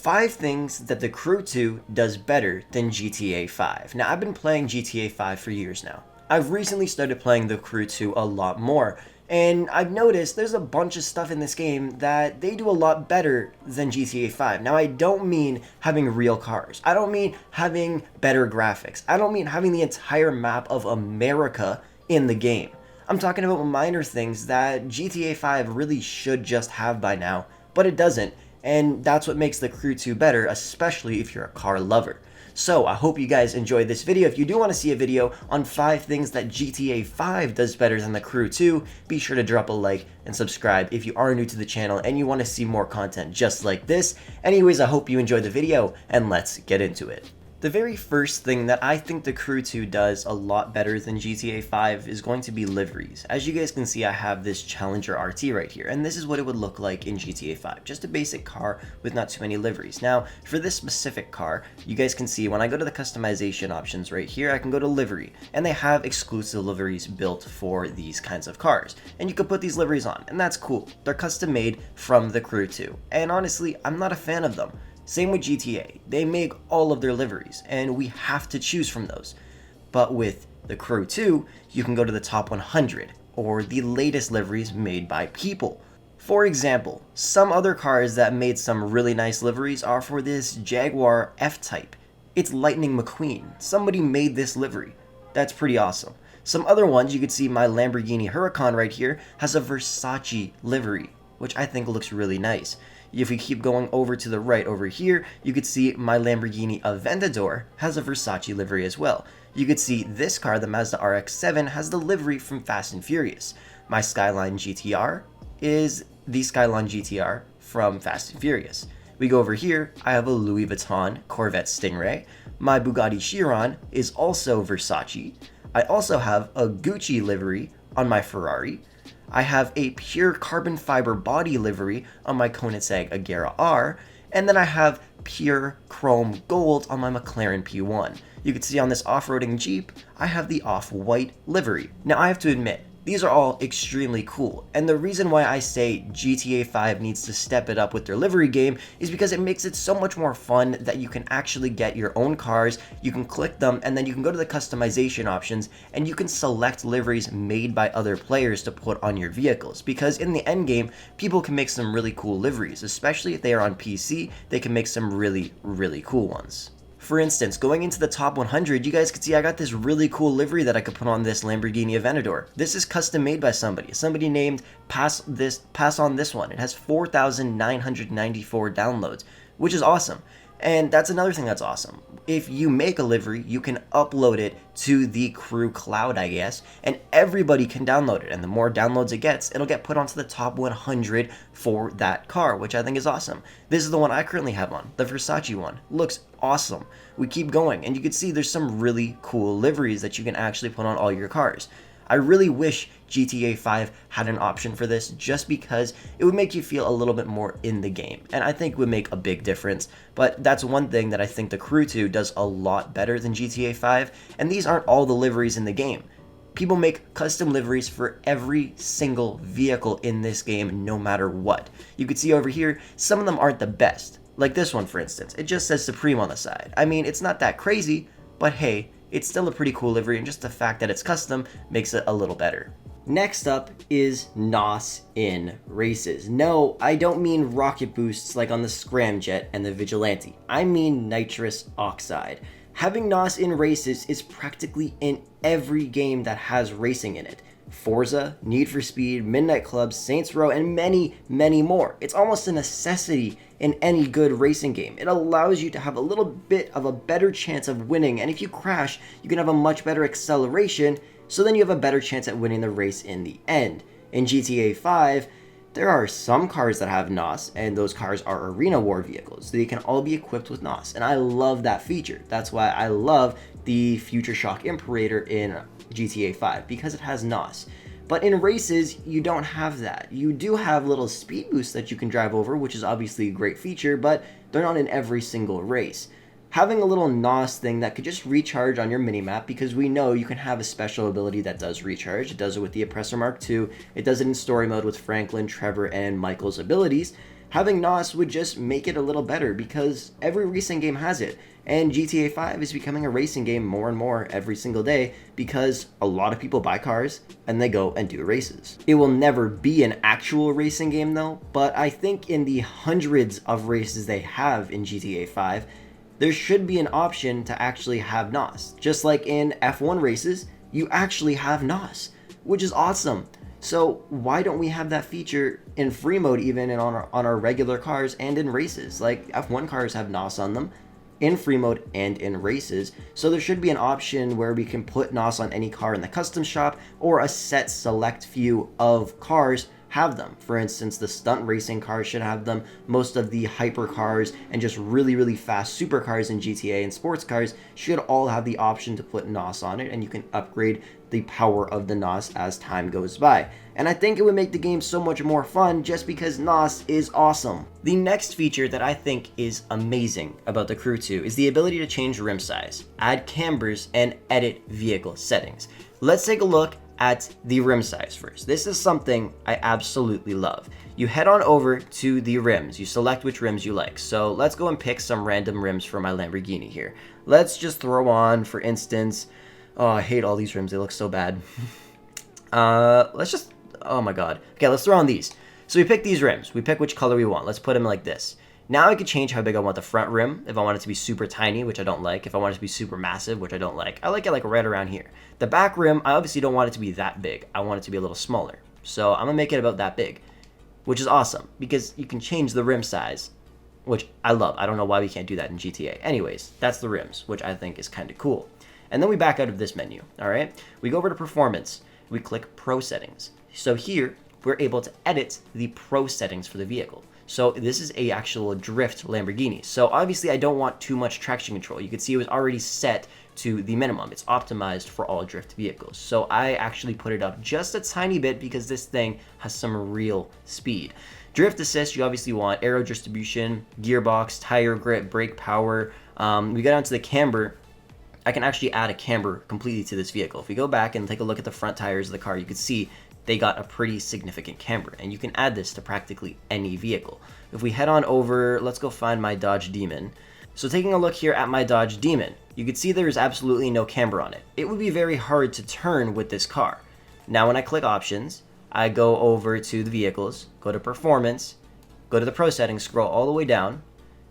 5 things that the Crew 2 does better than GTA 5. Now, I've been playing GTA 5 for years now. I've recently started playing the Crew 2 a lot more, and I've noticed there's a bunch of stuff in this game that they do a lot better than GTA 5. Now, I don't mean having real cars. I don't mean having better graphics. I don't mean having the entire map of America in the game. I'm talking about minor things that GTA 5 really should just have by now, but it doesn't. And that's what makes the Crew 2 better, especially if you're a car lover. So I hope you guys enjoyed this video. If you do want to see a video on 5 things that GTA 5 does better than the Crew 2, be sure to drop a like and subscribe if you are new to the channel and you want to see more content just like this. Anyways, I hope you enjoyed the video, and let's get into it. The very first thing that I think the Crew 2 does a lot better than GTA 5 is going to be liveries. As you guys can see, I have this Challenger RT right here, and this is what it would look like in GTA 5. Just a basic car with not too many liveries. Now, for this specific car, you guys can see when I go to the customization options right here, I can go to livery, and they have exclusive liveries built for these kinds of cars. And you can put these liveries on, and that's cool. They're custom made from the Crew 2. And honestly, I'm not a fan of them. Same with GTA, they make all of their liveries, and we have to choose from those. But with the Crew 2, you can go to the top 100, or the latest liveries made by people. For example, some other cars that made some really nice liveries are for this Jaguar F-Type. It's Lightning McQueen. Somebody made this livery. That's pretty awesome. Some other ones, you could see my Lamborghini Huracan right here has a Versace livery, which I think looks really nice. If we keep going over to the right over here, you could see my Lamborghini Aventador has a Versace livery as well. You could see this car, the Mazda RX-7, has the livery from Fast and Furious. My Skyline GTR is the Skyline GTR from Fast and Furious. We go over here, I have a Louis Vuitton Corvette Stingray. My Bugatti Chiron is also Versace. I also have a Gucci livery on my Ferrari. I have a pure carbon fiber body livery on my Koenigsegg Agera R, and then I have pure chrome gold on my McLaren P1. You can see on this off-roading Jeep, I have the off-white livery. Now I have to admit, these are all extremely cool, and the reason why I say GTA 5 needs to step it up with their livery game is because it makes it so much more fun that you can actually get your own cars, you can click them, and then you can go to the customization options, and you can select liveries made by other players to put on your vehicles, because in the end game, people can make some really cool liveries, especially if they are on PC, they can make some really, really cool ones. For instance, going into the top 100, you guys can see I got this really cool livery that I could put on this Lamborghini Aventador. This is custom made by somebody. Somebody named Pass on this one. It has 4,994 downloads, which is awesome. And that's another thing that's awesome. If you make a livery, you can upload it to the Crew Cloud, I guess, and everybody can download it. And the more downloads it gets, it'll get put onto the top 100 for that car, which I think is awesome. This is the one I currently have on, the Versace one. Looks awesome. We keep going, and you can see there's some really cool liveries that you can actually put on all your cars. I really wish GTA 5 had an option for this, just because it would make you feel a little bit more in the game, and I think it would make a big difference. But that's one thing that I think the Crew 2 does a lot better than GTA 5, and these aren't all the liveries in the game. People make custom liveries for every single vehicle in this game, no matter what. You can see over here, some of them aren't the best. Like this one, for instance. It just says Supreme on the side. I mean, it's not that crazy, but hey, it's still a pretty cool livery, and just the fact that it's custom makes it a little better. Next up is NOS in races. No, I don't mean rocket boosts like on the Scramjet and the Vigilante. I mean nitrous oxide. Having NOS in races is practically in every game that has racing in it. Forza, Need for Speed, Midnight Club, Saints Row, and many, many more. It's almost a necessity in any good racing game. It allows you to have a little bit of a better chance of winning, and if you crash, you can have a much better acceleration, so then you have a better chance at winning the race in the end. In GTA 5, there are some cars that have NOS, and those cars are arena war vehicles, so they can all be equipped with NOS, and I love that feature. That's why I love the Future Shock Imperator in GTA 5, because it has NOS. But in races, you don't have that. You do have little speed boosts that you can drive over, which is obviously a great feature, but they're not in every single race. Having a little NOS thing that could just recharge on your minimap, because we know you can have a special ability that does recharge. It does it with the Oppressor Mark II. It does it in story mode with Franklin, Trevor, and Michael's abilities. Having NOS would just make it a little better because every racing game has it. And GTA 5 is becoming a racing game more and more every single day because a lot of people buy cars and they go and do races. It will never be an actual racing game though, but I think in the hundreds of races they have in GTA 5, there should be an option to actually have NOS. Just like in F1 races, you actually have NOS, which is awesome. So why don't we have that feature in free mode even and on our regular cars and in races? Like F1 cars have NOS on them in free mode and in races. So there should be an option where we can put NOS on any car in the custom shop, or a set select few of cars have them. For instance, the stunt racing cars should have them. Most of the hyper cars and just really fast supercars in GTA and sports cars should all have the option to put NOS on it, and you can upgrade the power of the NOS as time goes by. And I think it would make the game so much more fun just because NOS is awesome. The next feature that I think is amazing about the Crew 2 is the ability to change rim size, add cambers, and edit vehicle settings. Let's take a look at the rim size first. This is something I absolutely love. You head on over to the rims, you select which rims you like. So let's go and pick some random rims for my Lamborghini here. Let's just throw on, for instance, oh, I hate all these rims, they look so bad. Oh my god. Okay, let's throw on these. So we pick these rims, we pick which color we want. Let's put them like this. Now I could change how big I want the front rim, if I want it to be super tiny, which I don't like, if I want it to be super massive, which I don't like. I like it like right around here. The back rim, I obviously don't want it to be that big. I want it to be a little smaller. So I'm gonna make it about that big, which is awesome because you can change the rim size, which I love. I don't know why we can't do that in GTA. Anyways, that's the rims, which I think is kind of cool. And then we back out of this menu, all right? We go over to performance, we click pro settings. So here, we're able to edit the pro settings for the vehicle. So this is a actual drift Lamborghini. So obviously I don't want too much traction control. You can see it was already set to the minimum. It's optimized for all drift vehicles. So I actually put it up just a tiny bit because this thing has some real speed. Drift assist, you obviously want aero distribution, gearbox, tire grip, brake power. We get onto the camber. I can actually add a camber completely to this vehicle. If we go back and take a look at the front tires of the car, you can see they got a pretty significant camber, and you can add this to practically any vehicle. If we head on over, let's go find my Dodge Demon. So taking a look here at my Dodge Demon, you can see there is absolutely no camber on it. It would be very hard to turn with this car. Now when I click options, I go over to the vehicles, go to performance, go to the pro settings, scroll all the way down,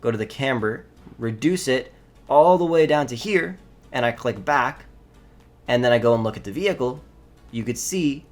go to the camber, reduce it all the way down to here, and I click back, and then I go and look at the vehicle. You could see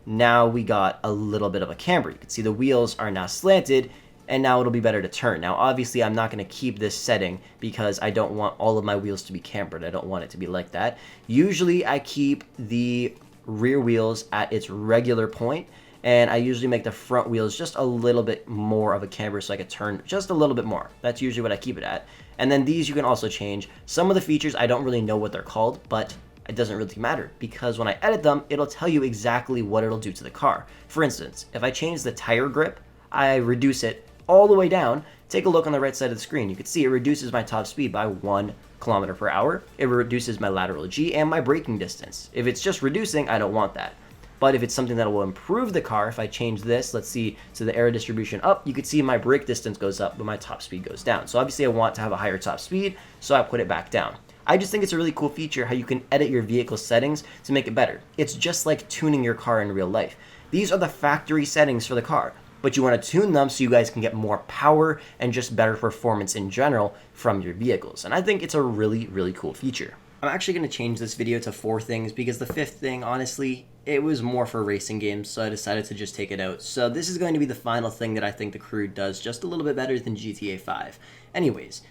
now we got a little bit of a camber. You can see the wheels are now slanted, and now it'll be better to turn. Now, obviously, I'm not going to keep this setting because I don't want all of my wheels to be cambered. I don't want it to be like that. Usually, I keep the rear wheels at its regular point, and I usually make the front wheels just a little bit more of a camber so I can turn just a little bit more. That's usually what I keep it at. And then these you can also change. Some of the features, I don't really know what they're called, but it doesn't really matter because when I edit them, it'll tell you exactly what it'll do to the car. For instance, if I change the tire grip, I reduce it all the way down. Take a look on the right side of the screen. You can see it reduces my top speed by 1 kilometer per hour. It reduces my lateral G and my braking distance. If it's just reducing, I don't want that. But if it's something that will improve the car, if I change this, let's see, to the aero distribution up, you can see my brake distance goes up, but my top speed goes down. So obviously I want to have a higher top speed, so I put it back down. I just think it's a really cool feature how you can edit your vehicle settings to make it better. It's just like tuning your car in real life. These are the factory settings for the car, but you want to tune them so you guys can get more power and just better performance in general from your vehicles. And I think it's a really cool feature. I'm actually going to change this video to 4 things because the 5th thing, honestly, it was more for racing games, so I decided to just take it out. So this is going to be the final thing that I think the Crew does just a little bit better than GTA 5. Anyways,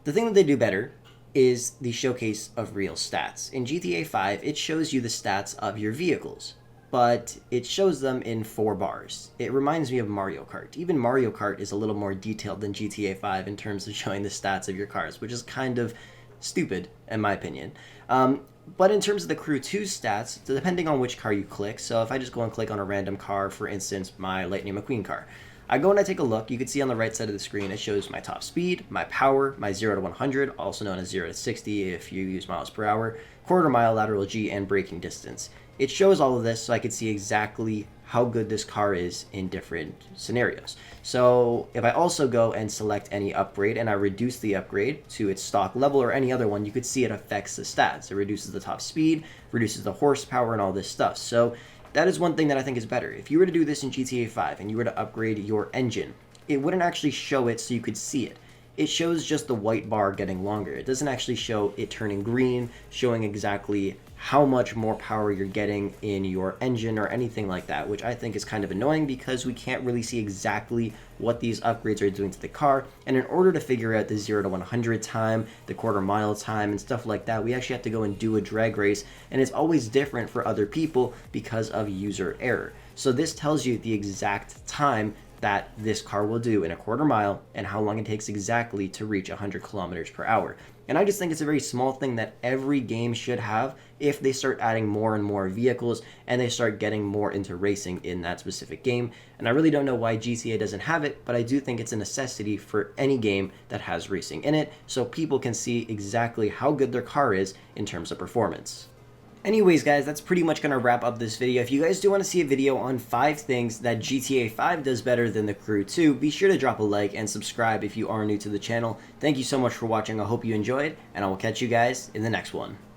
the thing that they do better is the showcase of real stats. In GTA 5, it shows you the stats of your vehicles, but it shows them in 4 bars. It reminds me of Mario Kart. Even Mario Kart is a little more detailed than GTA 5 in terms of showing the stats of your cars, which is kind of stupid, in my opinion. But in terms of the Crew 2 stats, depending on which car you click, so if I just go and click on a random car, for instance, my Lightning McQueen car, I go and I take a look. You can see on the right side of the screen, it shows my top speed, my power, my 0 to 100, also known as 0 to 60 if you use miles per hour, quarter mile lateral G, and braking distance. It shows all of this so I can see exactly how good this car is in different scenarios. So if I also go and select any upgrade and I reduce the upgrade to its stock level or any other one, you could see it affects the stats. It reduces the top speed, reduces the horsepower, and all this stuff. So that is one thing that I think is better. If you were to do this in GTA 5 and you were to upgrade your engine, it wouldn't actually show it so you could see it. It shows just the white bar getting longer. It doesn't actually show it turning green, showing exactly how much more power you're getting in your engine or anything like that, which I think is kind of annoying because we can't really see exactly what these upgrades are doing to the car. And in order to figure out the 0 to 100 time, the quarter mile time, and stuff like that, we actually have to go and do a drag race, and it's always different for other people because of user error. So this tells you the exact time that this car will do in a quarter mile and how long it takes exactly to reach 100 kilometers per hour. And I just think it's a very small thing that every game should have if they start adding more and more vehicles and they start getting more into racing in that specific game. And I really don't know why GTA doesn't have it, but I do think it's a necessity for any game that has racing in it so people can see exactly how good their car is in terms of performance. Anyways, guys, that's pretty much going to wrap up this video. If you guys do want to see a video on 5 things that GTA 5 does better than The Crew 2, be sure to drop a like and subscribe if you are new to the channel. Thank you so much for watching. I hope you enjoyed, and I will catch you guys in the next one.